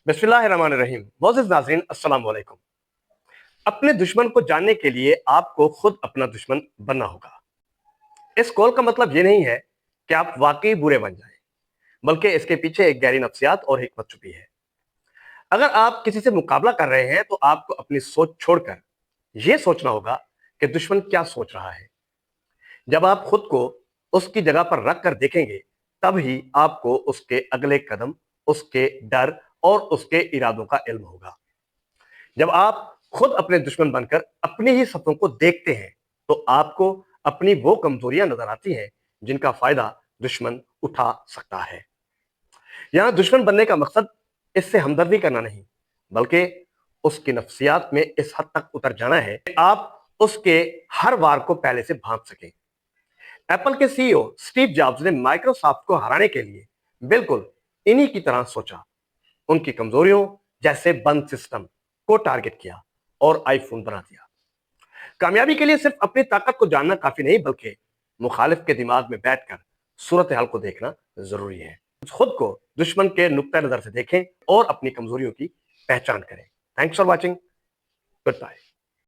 बिस्मिल्लाहिर्रहमानिर्रहीम। मोअज़्ज़िज़ नाज़रीन, अस्सलाम वालेकुम। अपने दुश्मन को जानने के लिए आपको खुद अपना दुश्मन बनना होगा। इस कॉल का मतलब ये नहीं है कि आप वाकई बुरे बन जाएं, बल्कि इसके पीछे एक गहरी नफ्सियात और हिकमत छुपी है। अगर आप किसी से मुकाबला कर रहे हैं तो आपको अपनी सोच छोड़कर यह सोचना होगा कि दुश्मन क्या सोच रहा है। जब आप खुद को उसकी जगह पर रख कर देखेंगे, तब ही आपको उसके अगले कदम, उसके डर और उसके इरादों का इल्म होगा। जब आप खुद अपने दुश्मन बनकर अपने ही सपनों को देखते हैं, तो आपको अपनी वो कमजोरियां नजर आती हैं जिनका फायदा दुश्मन उठा सकता है। यहां दुश्मन बनने का मकसद इससे हमदर्दी करना नहीं, बल्कि उसकी नफ्सियात में इस हद तक उतर जाना है कि आप उसके हर वार को पहले से भांप सकें। एप्पल के सीईओ स्टीव जॉब्स ने माइक्रोसॉफ्ट को हराने के लिए बिल्कुल इन्हीं की तरह सोचा। उनकी कमजोरियों जैसे बंद सिस्टम को टारगेट किया और आईफोन बना दिया। कामयाबी के लिए सिर्फ अपनी ताकत को जानना काफी नहीं, बल्कि मुखालिफ के दिमाग में बैठकर सूरत हाल को देखना जरूरी है। खुद को दुश्मन के नुक्ता नजर से देखें और अपनी कमजोरियों की पहचान करें। Thanks for watching. Good bye.